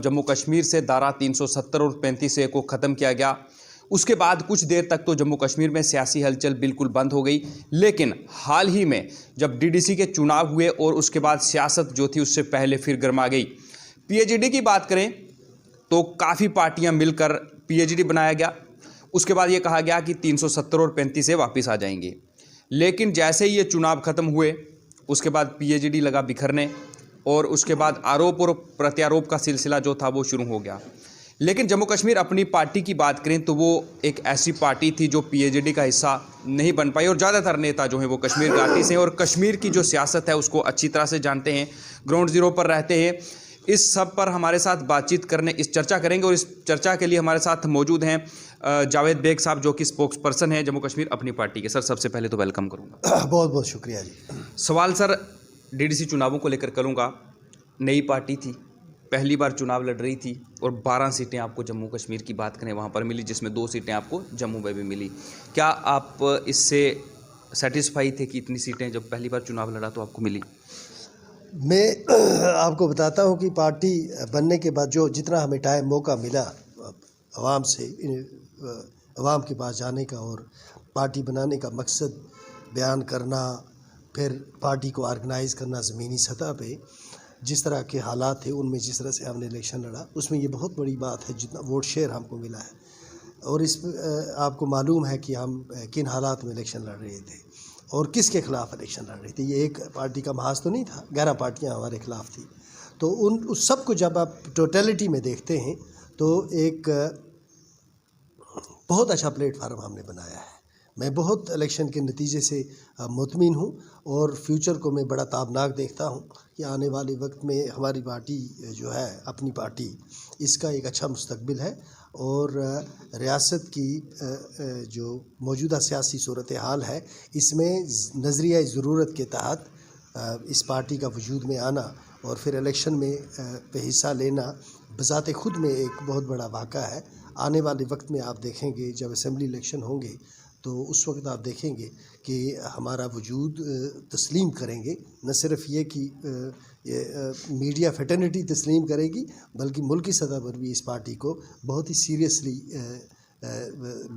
जम्मू कश्मीर से धारा 370 और 35A को ख़त्म किया गया। उसके बाद कुछ देर तक तो जम्मू कश्मीर में सियासी हलचल बिल्कुल बंद हो गई, लेकिन हाल ही में जब डीडीसी के चुनाव हुए और उसके बाद सियासत जो थी उससे पहले फिर गर्मा गई। पीएचडी की बात करें तो काफ़ी पार्टियां मिलकर पीएचडी बनाया गया। उसके बाद ये कहा गया कि 370 और 35A वापस आ जाएंगे, लेकिन जैसे ही ये चुनाव ख़त्म हुए उसके बाद पीएचडी लगा बिखरने और उसके बाद आरोप और प्रत्यारोप का सिलसिला जो था वो शुरू हो गया। लेकिन जम्मू कश्मीर अपनी पार्टी की बात करें तो वो एक ऐसी पार्टी थी जो पीएचडी का हिस्सा नहीं बन पाई और ज़्यादातर नेता जो हैं वो कश्मीर घाटी से हैं और कश्मीर की जो सियासत है उसको अच्छी तरह से जानते हैं, ग्राउंड ज़ीरो पर रहते हैं। इस सब पर हमारे साथ बातचीत करने इस चर्चा करेंगे और इस चर्चा के लिए हमारे साथ मौजूद हैं जावेद बेग साहब जो कि स्पोक्स पर्सन है जम्मू कश्मीर अपनी पार्टी के। सर, सबसे पहले तो वेलकम करूँगा। बहुत बहुत शुक्रिया जी। सवाल सर डीडीसी चुनावों को लेकर करूँगा। नई पार्टी थी, पहली बार चुनाव लड़ रही थी और 12 सीटें आपको जम्मू कश्मीर की बात करें वहाँ पर मिली, जिसमें 2 सीटें आपको जम्मू में भी मिली। क्या आप इससे सेटिस्फाई थे कि इतनी सीटें जब पहली बार चुनाव लड़ा तो आपको मिली? मैं आपको बताता हूँ कि पार्टी बनने के बाद जो जितना हमें टाइम मौका मिला आवाम से आवाम के पास जाने का और पार्टी बनाने का मकसद बयान करना, फिर पार्टी को ऑर्गेनाइज़ करना ज़मीनी सतह पे, जिस तरह के हालात थे उनमें जिस तरह से हमने इलेक्शन लड़ा, उसमें ये बहुत बड़ी बात है जितना वोट शेयर हमको मिला है। और इस आपको मालूम है कि हम किन हालात में इलेक्शन लड़ रहे थे और किसके ख़िलाफ़ इलेक्शन लड़ रहे थे। ये एक पार्टी का महाज तो नहीं था, 11 पार्टियां हमारे ख़िलाफ़ थी। तो उस सब को जब आप टोटलिटी में देखते हैं तो एक बहुत अच्छा प्लेटफार्म हमने बनाया है। मैं बहुत इलेक्शन के नतीजे से मुतमिन हूँ और फ्यूचर को मैं बड़ा ताबनाक देखता हूँ कि आने वाले वक्त में हमारी पार्टी जो है अपनी पार्टी, इसका एक अच्छा मुस्तकबिल है और रियासत की जो मौजूदा सियासी सूरत हाल है इसमें नज़रिया ज़रूरत के तहत इस पार्टी का वजूद में आना और फिर इलेक्शन में पे हिस्सा लेना बज़ाते ख़ुद में एक बहुत बड़ा वाक़ा है। आने वाले वक्त में आप देखेंगे जब असेंबली इलेक्शन होंगे तो उस वक्त आप देखेंगे कि हमारा वजूद तस्लीम करेंगे, न सिर्फ ये कि मीडिया फेटर्निटी तस्लीम करेगी बल्कि मुल्की सतह पर भी इस पार्टी को बहुत ही सीरियसली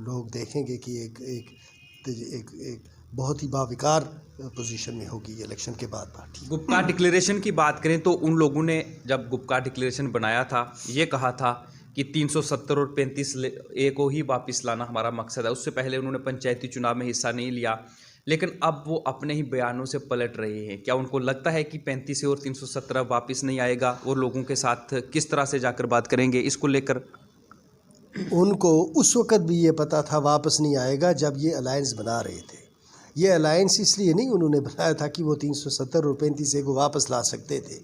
लोग देखेंगे कि एक बहुत ही बाविकार पोजीशन में होगी इलेक्शन के बाद पार्टी। गुप्ता डिक्लेरेशन की बात करें तो उन लोगों ने जब गुप्ता डिक्लेरेशन बनाया था ये कहा था कि 370 और 35A को ही वापस लाना हमारा मकसद है। उससे पहले उन्होंने पंचायती चुनाव में हिस्सा नहीं लिया, लेकिन अब वो अपने ही बयानों से पलट रहे हैं। क्या उनको लगता है कि 35A और 370 वापस नहीं आएगा और लोगों के साथ किस तरह से जाकर बात करेंगे इसको लेकर? उनको उस वक़्त भी ये पता था वापस नहीं आएगा जब ये अलायंस बना रहे थे। ये अलायंस इसलिए नहीं उन्होंने बनाया था कि वो 370 और 35A को वापस ला सकते थे।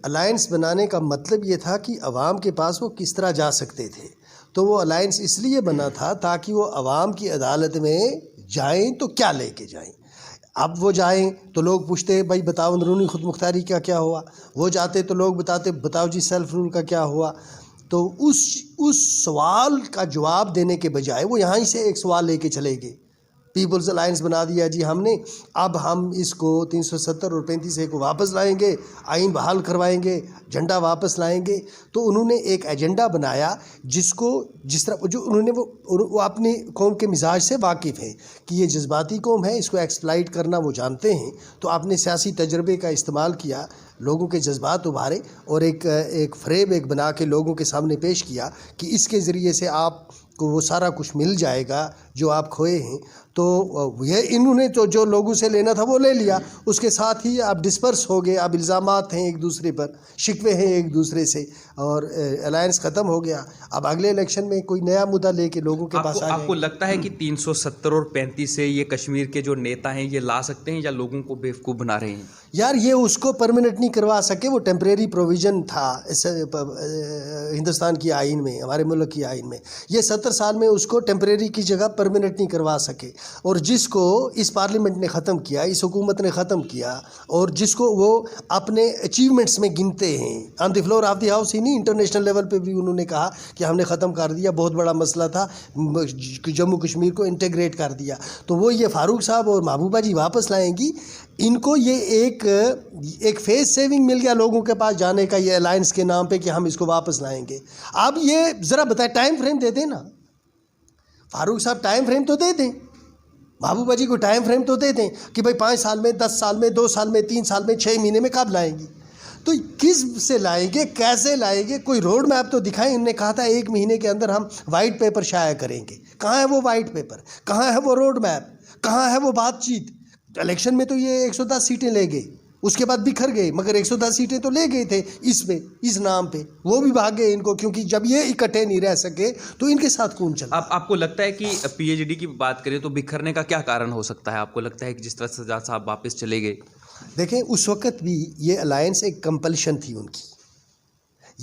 अलायंस बनाने का मतलब ये था कि अवाम के पास वो किस तरह जा सकते थे। तो वो अलायंस इसलिए बना था ताकि वो अवाम की अदालत में जाएं तो क्या लेके जाएं। अब वो जाएं तो लोग पूछते भाई बताओ अंदरूनी खुद मुख्तारी का क्या हुआ, वो जाते तो लोग बताओ जी सेल्फ रूल का क्या हुआ। तो उस सवाल का जवाब देने के बजाय वो यहाँ ही से एक सवाल लेके चले गए। पीपल्स अलायंस बना दिया जी हमने, अब हम इसको 370 और 35A को वापस लाएंगे, आइन बहाल करवाएंगे, झंडा वापस लाएंगे। तो उन्होंने एक एजेंडा बनाया जिसको जिस तरह जो उन्होंने वो अपनी कौम के मिजाज से वाकिफ़ हैं कि ये जज्बाती कौम है, इसको एक्सप्लाइट करना वो जानते हैं। तो आपने सियासी तजर्बे का इस्तेमाल किया, लोगों के जज्बात उभारे और एक फ्रेम एक बना के लोगों के सामने पेश किया कि इसके ज़रिए से आपको वो सारा कुछ मिल जाएगा जो आप खोए हैं। तो ये इन्होंने तो जो लोगों से लेना था वो ले लिया, उसके साथ ही अब डिस्पर्स हो गए। अब इल्ज़ामात हैं एक दूसरे पर, शिकवे हैं एक दूसरे से और अलायंस ख़त्म हो गया। अब अगले इलेक्शन में कोई नया मुद्दा लेके लोगों के पास आ आपको लगता है कि 370 और 35A ये कश्मीर के जो नेता हैं ये ला सकते हैं या लोगों को बेवकूफ़ बना रहे हैं? यार ये उसको परमानेंट नहीं करवा सके, वो टेम्परेरी प्रोविज़न था इस हिंदुस्तान की आइन में, हमारे मुल्क की आइन में। ये 70 साल में उसको टेम्परेरी की जगह परमानेंट नहीं करवा सके। और जिसको इस पार्लियामेंट ने ख़त्म किया, इस हुकूमत ने ख़त्म किया, और जिसको वो अपने अचीवमेंट्स में गिनते हैं on the floor of the house ही नहीं, इंटरनेशनल लेवल पे भी उन्होंने कहा कि हमने ख़त्म कर दिया, बहुत बड़ा मसला था, जम्मू कश्मीर को इंटीग्रेट कर दिया। तो वो ये फारूक साहब और महबूबा जी वापस लाएंगी। इनको ये एक फेस सेविंग मिल गया लोगों के पास जाने का, ये अलायंस के नाम पे कि हम इसको वापस लाएंगे। अब ये ज़रा बताएं, टाइम फ्रेम दे दें ना, फारूक साहब टाइम फ्रेम तो दे दें, महबूबा जी को टाइम फ्रेम तो दे दें कि भाई 5 साल में, 10 साल में, 2 साल में, 3 साल में, 6 महीने में कब लाएंगी। तो किस से लाएंगे, कैसे लाएंगे, कोई रोड मैप तो दिखाएं। इन्होंने कहा था 1 महीने के अंदर हम वाइट पेपर शाया करेंगे। कहाँ है वो वाइट पेपर, कहाँ है वो रोड मैप, कहाँ है वो बातचीत। इलेक्शन में तो ये 110 सीटें ले गए, उसके बाद बिखर गए, मगर 110 सीटें तो ले गए थे इसमें, इस नाम पे। वो भी भाग गए इनको, क्योंकि जब ये इकट्ठे नहीं रह सके तो इनके साथ कौन चला। आपको लगता है कि पीएचडी की बात करें तो बिखरने का क्या कारण हो सकता है? आपको लगता है कि जिस तरह सजाद साहब वापस चले गए? देखें, उस वक़्त भी ये अलायंस एक कंपल्शन थी उनकी,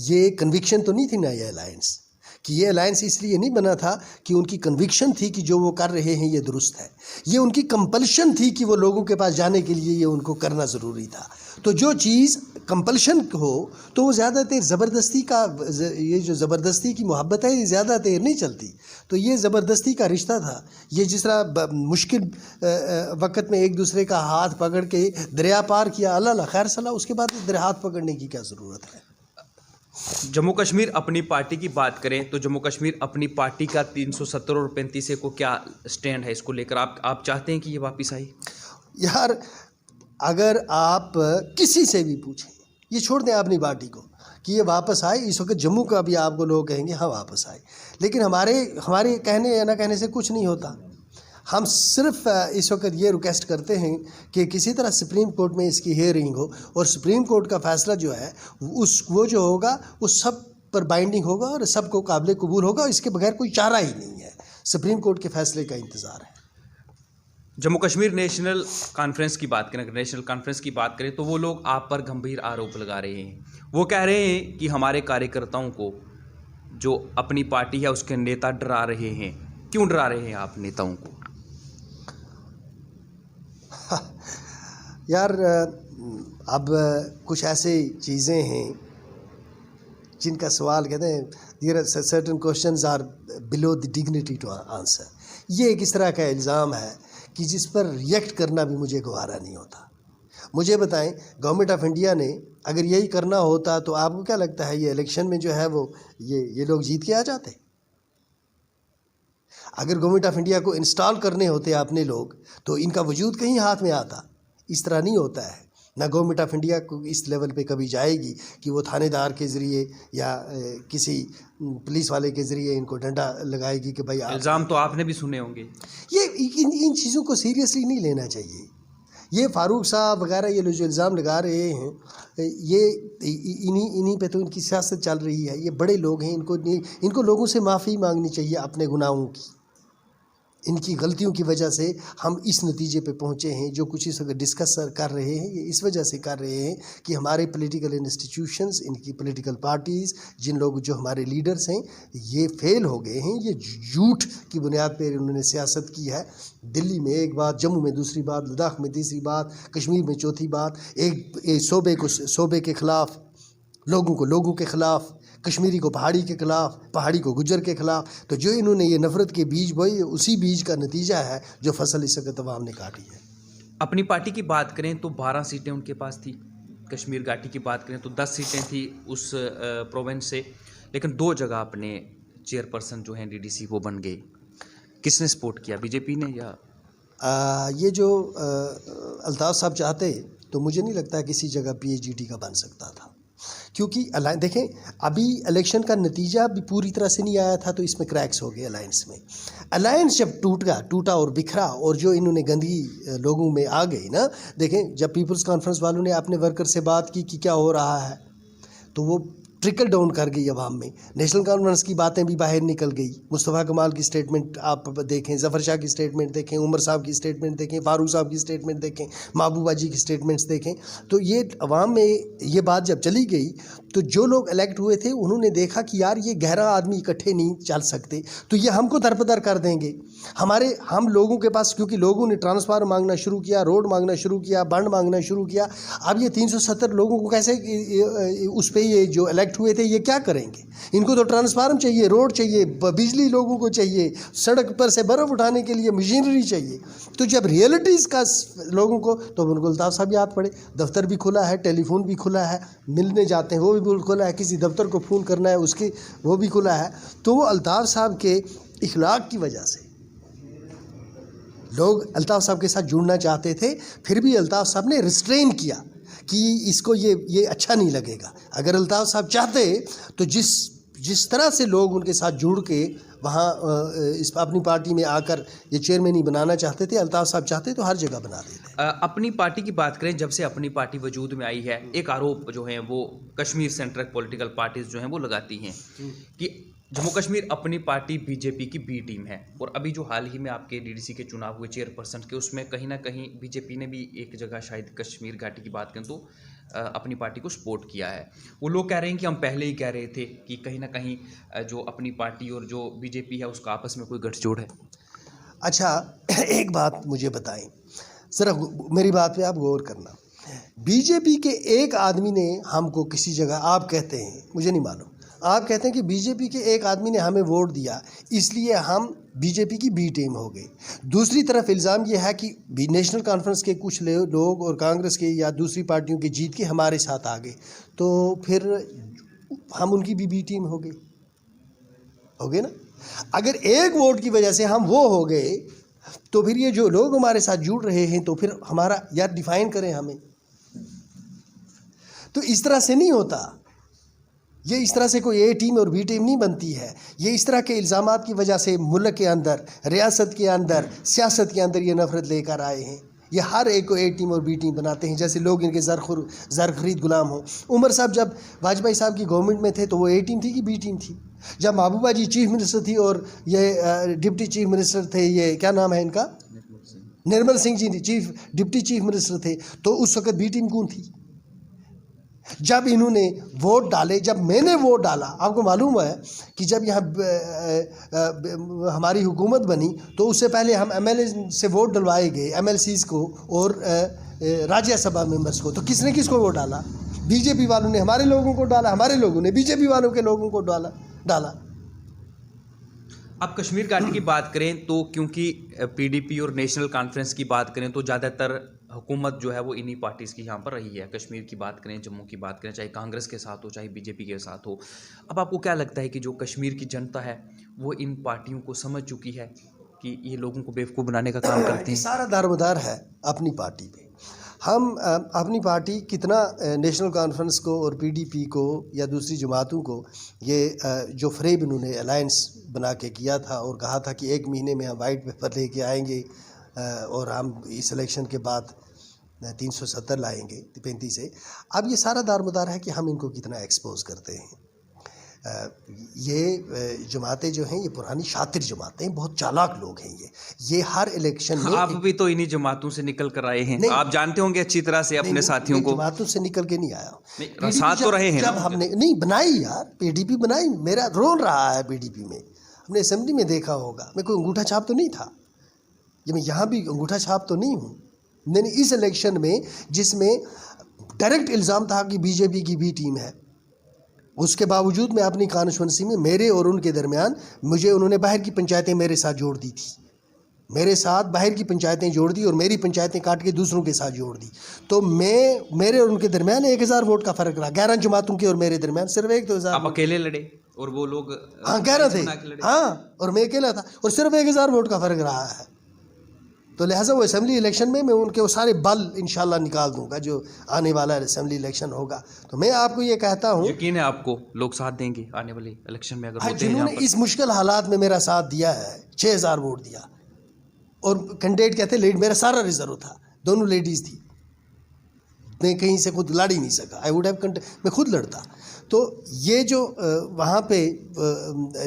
ये कन्विक्शन तो नहीं थी ना। ये अलायंस ये अलायंस इसलिए नहीं बना था कि उनकी कन्विक्शन थी कि जो वो कर रहे हैं ये दुरुस्त है। ये उनकी कंपल्शन थी कि वो लोगों के पास जाने के लिए ये उनको करना ज़रूरी था। तो जो चीज़ कंपल्शन हो तो वो ज़्यादा देर ज़बरदस्ती का, ये जो ज़बरदस्ती की मोहब्बत है ये ज़्यादा देर नहीं चलती। तो ये ज़बरदस्ती का रिश्ता था। ये जिस तरह मुश्किल वक़्त में एक दूसरे का हाथ पकड़ के दरिया पार किया, अल्लाह खैर सलाह, उसके बाद दरिया हाथ पकड़ने की क्या ज़रूरत है। जम्मू कश्मीर अपनी पार्टी की बात करें तो जम्मू कश्मीर अपनी पार्टी का 370 और 35A को क्या स्टैंड है इसको लेकर? आप चाहते हैं कि ये वापस आए? यार, अगर आप किसी से भी पूछें, ये छोड़ दें अपनी पार्टी को कि ये वापस आए, इस वक्त जम्मू का भी आपको लोग कहेंगे हाँ वापस आए, लेकिन हमारे कहने या ना कहने से कुछ नहीं होता। हम सिर्फ इस वक्त ये रिक्वेस्ट करते हैं कि किसी तरह सुप्रीम कोर्ट में इसकी हियरिंग हो, और सुप्रीम कोर्ट का फैसला जो है वो जो होगा वो सब पर बाइंडिंग होगा और सबको काबिल कबूल होगा। इसके बगैर कोई चारा ही नहीं है। सुप्रीम कोर्ट के फैसले का इंतज़ार है। जम्मू कश्मीर नेशनल कॉन्फ्रेंस की बात करें, नेशनल कॉन्फ्रेंस की बात करें तो वो लोग आप पर गंभीर आरोप लगा रहे हैं। वो कह रहे हैं कि हमारे कार्यकर्ताओं को जो अपनी पार्टी है उसके नेता डरा रहे हैं। क्यों डरा रहे हैं आप नेताओं को? यार, अब कुछ ऐसे चीज़ें हैं जिनका सवाल कहते हैं there are certain questions are below the dignity to answer. ये एक इस तरह का इल्ज़ाम है कि जिस पर रिएक्ट करना भी मुझे गवारा नहीं होता। मुझे बताएं, गवर्नमेंट ऑफ इंडिया ने अगर यही करना होता तो आपको क्या लगता है ये इलेक्शन में जो है वो ये लोग जीत के आ जाते? अगर गवर्नमेंट ऑफ इंडिया को इंस्टॉल करने होते अपने लोग तो इनका वजूद कहीं हाथ में आता। इस तरह नहीं होता है। ना गवर्नमेंट ऑफ इंडिया को इस लेवल पे कभी जाएगी कि वो थानेदार के ज़रिए या किसी पुलिस वाले के ज़रिए इनको डंडा लगाएगी कि भाई इल्ज़ाम तो आपने भी सुने होंगे। ये इन चीज़ों को सीरियसली नहीं लेना चाहिए। ये फारूक साहब वगैरह ये जो इल्ज़ाम लगा रहे हैं, ये इन्हीं पे तो इनकी सियासत चल रही है। ये बड़े लोग हैं, इनको लोगों से माफ़ी मांगनी चाहिए अपने गुनाहों की। इनकी गलतियों की वजह से हम इस नतीजे पे पहुँचे हैं। जो कुछ इस वक्त डिस्कस कर रहे हैं ये इस वजह से कर रहे हैं कि हमारे पॉलिटिकल इंस्टीट्यूशंस, इनकी पॉलिटिकल पार्टीज़, जिन लोग जो हमारे लीडर्स हैं, ये फेल हो गए हैं। ये झूठ की बुनियाद पर उन्होंने सियासत की है। दिल्ली में एक बात, जम्मू में दूसरी बात, लद्दाख में तीसरी बात, कश्मीर में चौथी बात, एक शोबे के ख़िलाफ़, लोगों के ख़िलाफ़, कश्मीरी को पहाड़ी के ख़िलाफ़, पहाड़ी को गुज्जर के ख़िलाफ़। तो जो इन्होंने ये नफ़रत के बीज बोए, उसी बीज का नतीजा है जो फसल इस वक्त अवाम ने काटी है। अपनी पार्टी की बात करें तो 12 सीटें उनके पास थी। कश्मीर घाटी की बात करें तो 10 सीटें थी उस प्रोविंस से, लेकिन 2 जगह अपने चेयरपर्सन जो हैं डीडीसी वो बन गए। किसने सपोर्ट किया, बीजेपी ने या ये जो अल्ताफ़ साहब चाहते तो मुझे नहीं लगता किसी जगह पीएचडी का बन सकता था। क्योंकि देखें, अभी इलेक्शन का नतीजा भी पूरी तरह से नहीं आया था तो इसमें क्रैक्स हो गए अलायंस में। अलायंस जब टूटा और बिखरा और जो इन्होंने गंदगी लोगों में आ गई ना, देखें जब पीपल्स कॉन्फ्रेंस वालों ने अपने वर्कर से बात की कि क्या हो रहा है, तो वो ट्रिकल डाउन कर गई अवाम में। नेशनल कॉन्फ्रेंस की बातें भी बाहर निकल गई। मुस्तफ़ा कमाल की स्टेटमेंट आप देखें, ज़फ़र शाह की स्टेटमेंट देखें, उमर साहब की स्टेटमेंट देखें, फारूक साहब की स्टेटमेंट देखें, महबूबा जी की स्टेटमेंट्स देखें। तो ये अवाम में ये बात जब चली गई तो जो लोग इलेक्ट हुए थे उन्होंने देखा कि यार ये 11 आदमी इकट्ठे नहीं चल सकते, तो ये हमको दरपदर कर देंगे। हम लोगों के पास, क्योंकि लोगों ने ट्रांसफार्मर मांगना शुरू किया, रोड मांगना शुरू किया, बंड मांगना शुरू किया। अब ये 370 लोगों को कैसे उस पे ये जो इलेक्ट हुए थे ये क्या करेंगे? इनको तो ट्रांसफार्मर चाहिए, रोड चाहिए, बिजली लोगों को चाहिए, सड़क पर से बर्फ़ उठाने के लिए मशीनरी चाहिए। तो जब रियलिटीज़ का लोगों को, तो उनको अल्ताफ़ साहब याद पड़े। दफ्तर भी खुला है, टेलीफोन भी खुला है, मिलने जाते हैं वो भी खुला है, किसी दफ्तर को फ़ोन करना है उसकी वो भी खुला है। तो वो अल्ताफ़ साहब के इखलाक की वजह से लोग अल्ताफ़ साहब के साथ जुड़ना चाहते थे, फिर भी अल्ताफ़ साहब ने रिस्ट्रेन किया कि इसको ये अच्छा नहीं लगेगा। अगर अल्ताफ़ साहब चाहते तो जिस तरह से लोग उनके साथ जुड़ के वहाँ इस अपनी पार्टी में आकर ये चेयरमैन ही बनाना चाहते थे, अल्ताफ़ साहब चाहते तो हर जगह बना देते। अपनी पार्टी की बात करें, जब से अपनी पार्टी वजूद में आई है, एक आरोप जो है वो कश्मीर सेंट्रिक पॉलिटिकल पार्टीज जो हैं वो लगाती हैं कि जम्मू कश्मीर अपनी पार्टी बीजेपी की बी टीम है। और अभी जो हाल ही में आपके डीडीसी के चुनाव हुए चेयरपर्सन के, उसमें कहीं ना कहीं बीजेपी ने भी एक जगह शायद कश्मीर घाटी की बात करें तो अपनी पार्टी को सपोर्ट किया है। वो लोग कह रहे हैं कि हम पहले ही कह रहे थे कि कहीं ना कहीं जो अपनी पार्टी और जो बीजेपी है उसका आपस में कोई गठजोड़ है। अच्छा, एक बात मुझे बताएं, ज़रा मेरी बात पे आप गौर करना। बीजेपी के एक आदमी ने हमको किसी जगह, आप कहते हैं, मुझे नहीं मालूम, आप कहते हैं कि बीजेपी के एक आदमी ने हमें वोट दिया इसलिए हम बीजेपी की बी टीम हो गई। दूसरी तरफ इल्ज़ाम यह है कि नेशनल कॉन्फ्रेंस के कुछ लोग और कांग्रेस के या दूसरी पार्टियों के जीत के हमारे साथ आ गए, तो फिर हम उनकी भी बी टीम हो गए ना। अगर एक वोट की वजह से हम वो हो गए तो फिर ये जो लोग हमारे साथ जुड़ रहे हैं तो फिर हमारा यार डिफाइन करें हमें। तो इस तरह से नहीं होता, ये इस तरह से कोई ए टीम और बी टीम नहीं बनती है। ये इस तरह के इल्ज़ामात की वजह से मुल्क के अंदर, रियासत के अंदर, सियासत के अंदर ये नफ़रत लेकर आए हैं। ये हर एक को ए टीम और बी टीम बनाते हैं, जैसे लोग इनके ज़र खरीद गुलाम हो। उमर साहब जब वाजपेयी साहब की गवर्नमेंट में थे तो वो ए टीम थी कि बी टीम थी? जब महबूबा जी चीफ मिनिस्टर थी और ये डिप्टी चीफ मिनिस्टर थे, ये क्या नाम है इनका, Nirmal Singh ji deputy chief minister थे, तो उस वक़्त बी टीम कौन थी? जब इन्होंने वोट डाले, जब मैंने वोट डाला, आपको मालूम है कि जब यहाँ हमारी हुकूमत बनी तो उससे पहले हम एमएलए से वोट डलवाए गए, एमएलसीज़ को और राज्यसभा मेंबर्स को। तो किसने किसको वोट डाला? बीजेपी वालों ने हमारे लोगों को डाला, हमारे लोगों ने बीजेपी वालों के लोगों को डाला। अब कश्मीर घाटी की बात करें तो क्योंकि पीडीपी और नेशनल कॉन्फ्रेंस की बात करें तो ज़्यादातर हुकूमत जो है वो इन्हीं पार्टीज़ की यहाँ पर रही है। कश्मीर की बात करें, जम्मू की बात करें, चाहे कांग्रेस के साथ हो चाहे बीजेपी के साथ हो। अब आपको क्या लगता है कि जो कश्मीर की जनता है वो इन पार्टियों को समझ चुकी है कि ये लोगों को बेवकूफ़ बनाने का काम करते हैं? सारा दारोमदार है अपनी पार्टी पे। हम अपनी पार्टी कितना नेशनल कॉन्फ्रेंस को और पीडीपी को या दूसरी जमातों को ये जो फ्रेब इन्होंने अलायंस बना के किया था और कहा था कि 1 महीने में हम वाइट पेपर लेके आएंगे और हम इस इलेक्शन के बाद 370 लाएंगे 35 से। अब ये सारा दारोमदार है कि हम इनको कितना एक्सपोज करते हैं। ये जमातें जो हैं ये पुरानी शातिर जमातें हैं, बहुत चालाक लोग हैं ये हर इलेक्शन में। आप भी तो इन्हीं जमातों से निकल कर आए हैं, आप जानते होंगे अच्छी तरह से अपने साथियों को। जमातों से निकल के नहीं आया, साथ तो रहे हैं। जब हमने नहीं बनाई यार, पीडीपी बनाई, मेरा रोल रहा है पीडीपी में, हमने असेंबली में देखा होगा। मैं कोई अंगूठा छाप तो नहीं था, ये मैं यहाँ भी अंगूठा छाप तो नहीं हूँ। मैंने इस इलेक्शन में जिसमें डायरेक्ट इल्ज़ाम था कि बीजेपी की बी टीम है, उसके बावजूद मैं अपनी कॉन्स्टिट्यूंसी में मेरे और उनके दरमियान मुझे उन्होंने बाहर की पंचायतें मेरे साथ जोड़ दी थी, मेरे साथ बाहर की पंचायतें जोड़ दी और मेरी पंचायतें काट के दूसरों के साथ जोड़ दी। तो मेरे और उनके दरमियान 1000 वोट का फ़र्क रहा। 11 जमातों के और मेरे दरमियान सिर्फ 1-2000। आप अकेले लड़े और वो लोग हाँ 11 थे, हाँ, और मैं अकेला था और सिर्फ 1000 वोट का फ़र्क रहा है। तो लिहाजा वो असेंबली इलेक्शन में मैं उनके वो सारे बल इंशाल्लाह निकाल दूंगा जो आने वाला असेंबली इलेक्शन होगा। तो मैं आपको ये कहता हूँ, यकीन है आपको लोग साथ देंगे आने वाले इलेक्शन में? अगर जिन्होंने इस मुश्किल हालात में मेरा साथ दिया है, 6000 वोट दिया और कैंडिडेट कहते लेड, मेरा सारा रिजर्व था, दोनों लेडीज़ थी, मैं कहीं से खुद लड़ ही नहीं सका। आई वुड हैव मैं खुद लड़ता। तो ये जो वहाँ पे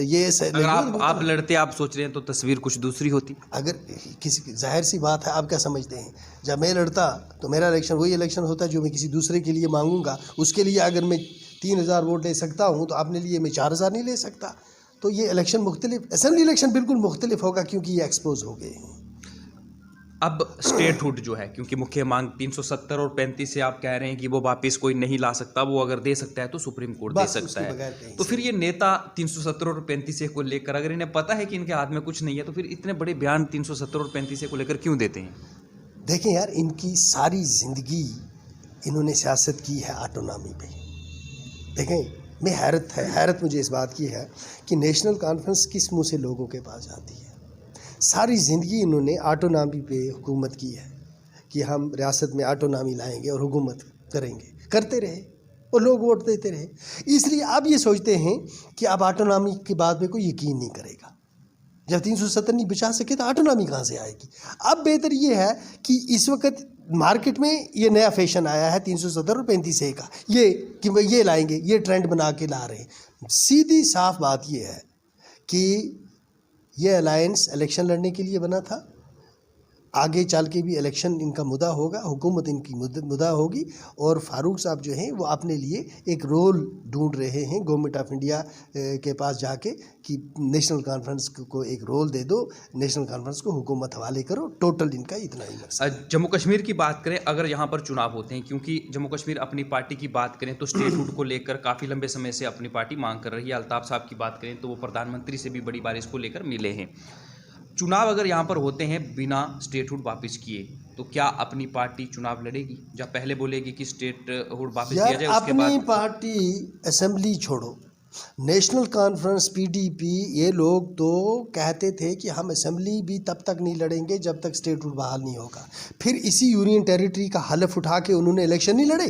ये अगर आप लड़ते, आप सोच रहे हैं तो तस्वीर कुछ दूसरी होती। अगर किसी, जाहिर सी बात है, आप क्या समझते हैं, जब मैं लड़ता तो मेरा इलेक्शन वही इलेक्शन होता जो मैं किसी दूसरे के लिए मांगूंगा। उसके लिए अगर मैं 3000 वोट ले सकता हूँ तो अपने लिए मैं 4000 नहीं ले सकता। तो ये इलेक्शन मुख्तलिफ, असेंबली इलेक्शन बिल्कुल मुख्तलिफ होगा क्योंकि ये एक्सपोज हो गए हैं। अब स्टेटहुड जो है, क्योंकि मुख्य मांग 370 और 35 से आप कह रहे हैं कि वो वापस कोई नहीं ला सकता, वो अगर दे सकता है तो सुप्रीम कोर्ट दे सकता है। तो फिर ये नेता 370 और 35 को लेकर, अगर इन्हें पता है कि इनके हाथ में कुछ नहीं है, तो फिर इतने बड़े बयान 370 और 35 को लेकर क्यों देते हैं? देखें यार, इनकी सारी ज़िंदगी इन्होंने सियासत की है ऑटोनॉमी पे। देखें, मैं हैरत मुझे इस बात की है कि नेशनल कॉन्फ्रेंस किस मुँह से लोगों के पास जाती है। सारी ज़िंदगी इन्होंने ऑटोनॉमी पे हुकूमत की है कि हम रियासत में ऑटोनॉमी लाएंगे और हुकूमत करेंगे, करते रहे और लोग वोट देते रहे। इसलिए अब ये सोचते हैं कि अब ऑटोनॉमी की बात पे कोई यकीन नहीं करेगा। जब 370 नहीं बचा सके तो ऑटोनॉमी कहाँ से आएगी। अब बेहतर ये है कि इस वक्त मार्केट में ये नया फैशन आया है 370 और 35 का, ये कि भाई ये लाएंगे, ये ट्रेंड बना के ला रहे हैं। सीधी साफ बात ये है कि ये अलायंस इलेक्शन लड़ने के लिए बना था। आगे चल के भी इलेक्शन इनका मुद्दा होगा, हुकूमत इनकी मुद्दा होगी, और फारूक साहब जो हैं वो अपने लिए एक रोल ढूंढ रहे हैं गवर्नमेंट ऑफ इंडिया के पास जाके कि नेशनल कॉन्फ्रेंस को एक रोल दे दो, नेशनल कॉन्फ्रेंस को हुकूमत हवाले करो। टोटल इनका इतना ही मकसद। जम्मू कश्मीर की बात करें, अगर यहाँ पर चुनाव होते हैं, क्योंकि जम्मू कश्मीर अपनी पार्टी की बात करें तो स्टेटहुड को लेकर काफ़ी लंबे समय से अपनी पार्टी मांग कर रही है। अल्ताफ साहब की बात करें तो वो प्रधानमंत्री से भी बड़ी बार इसको लेकर मिले हैं। चुनाव अगर यहाँ पर होते हैं बिना स्टेटहुड वापस किए, तो क्या अपनी पार्टी चुनाव लड़ेगी? जब पहले बोलेगी कि स्टेटहुड वापस दिया जाए, उसके बाद अपनी पार्टी असेंबली छोड़ो, नेशनल कॉन्फ्रेंस पीडीपी, ये लोग तो कहते थे कि हम असेंबली भी तब तक नहीं लड़ेंगे जब तक स्टेटहुड बहाल नहीं होगा। फिर इसी यूनियन टेरिटरी का हलफ उठा के उन्होंने इलेक्शन नहीं लड़े।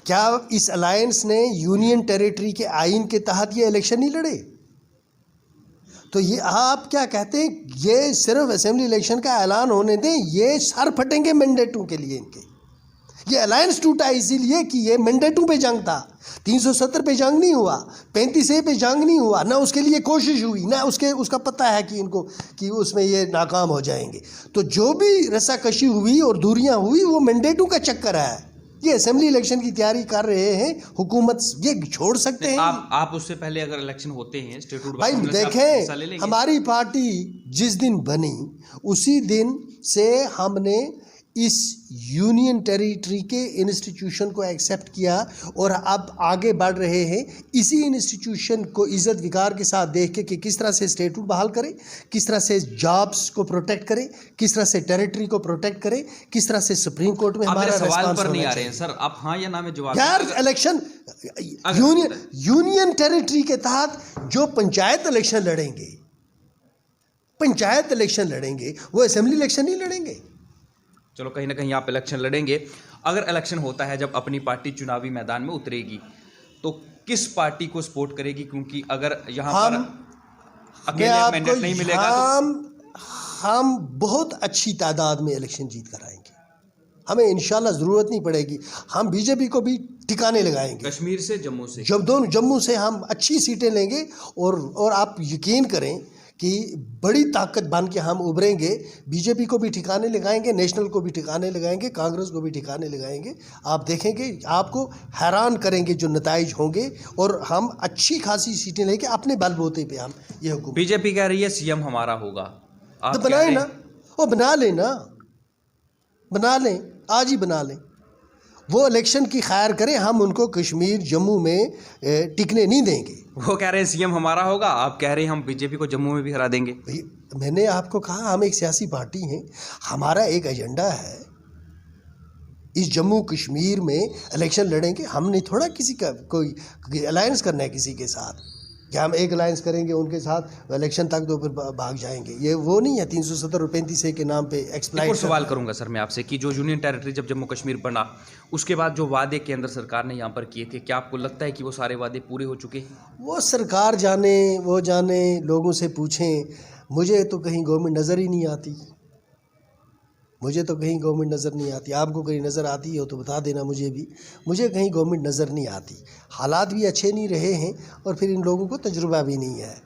क्या इस अलायंस ने यूनियन टेरिटरी के आइन के तहत ये इलेक्शन नहीं लड़े? तो ये आप क्या कहते हैं, ये सिर्फ असेंबली इलेक्शन का ऐलान होने दें, ये सर फटेंगे मैंडेटों के लिए इनके। ये अलायंस टूटा इसीलिए कि ये मैंडेटों पे जंग था। 370 पे जंग नहीं हुआ, 35A पे जंग नहीं हुआ, ना उसके लिए कोशिश हुई, ना उसका पता है कि इनको कि उसमें ये नाकाम हो जाएंगे। तो जो भी रस्साकशी हुई और दूरियां हुई वो मैंडेटों का चक्कर है। ये असेंबली इलेक्शन की तैयारी कर रहे हैं, हुकूमत ये छोड़ सकते हैं। आप उससे पहले अगर इलेक्शन होते हैं स्टेटहुड, भाई देखें, हमारी पार्टी जिस दिन बनी उसी दिन से हमने इस यूनियन टेरिटरी के इंस्टीट्यूशन को एक्सेप्ट किया और अब आगे बढ़ रहे हैं इसी इंस्टीट्यूशन को इज़्ज़त विकार के साथ देख के कि किस तरह से स्टेटहुड बहाल करें, किस तरह से जॉब्स को प्रोटेक्ट करें, किस तरह से टेरिटरी को प्रोटेक्ट करें, किस तरह से सुप्रीम कोर्ट में हमारा सवाल पर नहीं आ रहे हैं सर, आप हाँ या ना में जवाब। यार इलेक्शन यूनियन टेरिटरी के तहत जो पंचायत इलेक्शन लड़ेंगे वो असेंबली इलेक्शन नहीं लड़ेंगे। चलो कहीं ना कहीं आप इलेक्शन लड़ेंगे। अगर इलेक्शन होता है, जब अपनी पार्टी चुनावी मैदान में उतरेगी, तो किस पार्टी को सपोर्ट करेगी? क्योंकि अगर यहाँ पर अकेले मैंडेट नहीं मिलेगा हम बहुत अच्छी तादाद में इलेक्शन जीत कर आएंगे। हमें इंशाल्लाह ज़रूरत नहीं पड़ेगी, हम बीजेपी को भी ठिकाने लगाएंगे। कश्मीर से, जम्मू से, जम्मू से हम अच्छी सीटें लेंगे और आप यकीन करें कि बड़ी ताकत बन के हम उभरेंगे। बीजेपी को भी ठिकाने लगाएंगे, नेशनल को भी ठिकाने लगाएंगे, कांग्रेस को भी ठिकाने लगाएंगे। आप देखेंगे, आपको हैरान करेंगे जो नताइज होंगे, और हम अच्छी खासी सीटें लेके अपने बलबूते पे हम ये हुकूमत। बीजेपी कह रही है सीएम हमारा होगा, तो बनाए ना, वो बना लें ना, बना लें, आज ही बना लें। वो इलेक्शन की खैर करें, हम उनको कश्मीर जम्मू में टिकने नहीं देंगे। वो कह रहे हैं सीएम हमारा होगा, आप कह रहे हैं हम बीजेपी को जम्मू में भी हरा देंगे। मैंने आपको कहा हम एक सियासी पार्टी हैं, हमारा एक एजेंडा है। इस जम्मू कश्मीर में इलेक्शन लड़ेंगे, हमने थोड़ा किसी का कोई अलायंस करना है किसी के साथ कि हम एक अलायंस करेंगे उनके साथ इलेक्शन तक तो फिर भाग जाएंगे। ये वो नहीं है 370 और 35 के नाम पे एक्सप्लाइट। एक और सवाल करूंगा सर मैं आपसे कि जो यूनियन टेरिटरी जब जम्मू कश्मीर बना, उसके बाद जो वादे केंद्र सरकार ने यहाँ पर किए थे, क्या आपको लगता है कि वो सारे वादे पूरे हो चुके हैं? वो सरकार जाने, वो जाने, लोगों से पूछें। मुझे तो कहीं गवर्नमेंट नज़र ही नहीं आती, मुझे तो कहीं गवर्नमेंट नज़र नहीं आती। आपको कहीं नज़र आती हो तो बता देना मुझे भी। मुझे कहीं गवर्नमेंट नज़र नहीं आती। हालात भी अच्छे नहीं रहे हैं और फिर इन लोगों को तजुर्बा भी नहीं है।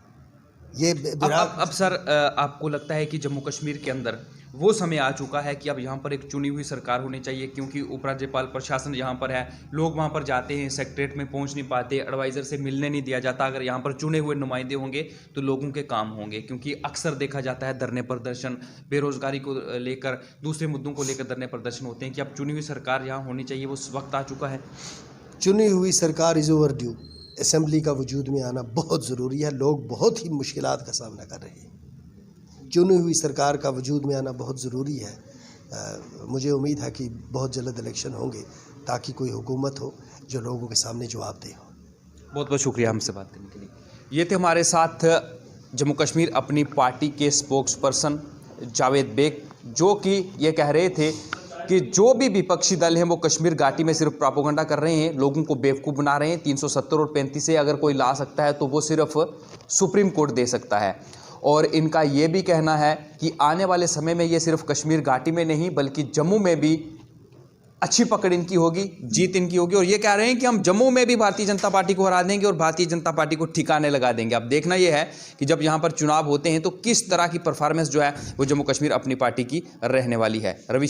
ये अब सर आपको लगता है कि जम्मू कश्मीर के अंदर वो समय आ चुका है कि अब यहाँ पर एक चुनी हुई सरकार होनी चाहिए, क्योंकि उपराज्यपाल प्रशासन यहाँ पर है, लोग वहाँ पर जाते हैं, सेक्रेटरीट में पहुँच नहीं पाते, एडवाइज़र से मिलने नहीं दिया जाता। अगर यहाँ पर चुने हुए नुमाइंदे होंगे तो लोगों के काम होंगे, क्योंकि अक्सर देखा जाता है धरने प्रदर्शन, बेरोजगारी को लेकर, दूसरे मुद्दों को लेकर धरने प्रदर्शन होते हैं कि अब चुनी हुई सरकार यहाँ होनी चाहिए, वो वक्त आ चुका है। चुनी हुई सरकार इज़ ओवर ड्यू। असम्बली का वजूद में आना बहुत ज़रूरी है। लोग बहुत ही मुश्किलात का सामना कर रहे हैं। चुनी हुई सरकार का वजूद में आना बहुत ज़रूरी है। मुझे उम्मीद है कि बहुत जल्द इलेक्शन होंगे ताकि कोई हुकूमत हो जो लोगों के सामने जवाब दे। बहुत बहुत शुक्रिया हमसे बात करने के लिए। ये थे हमारे साथ जम्मू कश्मीर अपनी पार्टी के स्पोक्स पर्सन जावेद बेग, जो कि ये कह रहे थे कि जो भी विपक्षी दल हैं वो कश्मीर घाटी में सिर्फ प्रोपेगेंडा कर रहे हैं, लोगों को बेवकूफ़ बना रहे हैं। 370 और 35 से अगर कोई ला सकता है तो वो सिर्फ सुप्रीम कोर्ट दे सकता है। और इनका ये भी कहना है कि आने वाले समय में ये सिर्फ कश्मीर घाटी में नहीं बल्कि जम्मू में भी अच्छी पकड़ इनकी होगी, जीत इनकी होगी। और ये कह रहे हैं कि हम जम्मू में भी भारतीय जनता पार्टी को हरा देंगे और भारतीय जनता पार्टी को ठिकाने लगा देंगे। अब देखना ये है कि जब यहाँ पर चुनाव होते हैं तो किस तरह की परफॉर्मेंस जो है वो जम्मू कश्मीर अपनी पार्टी की रहने वाली है। रवि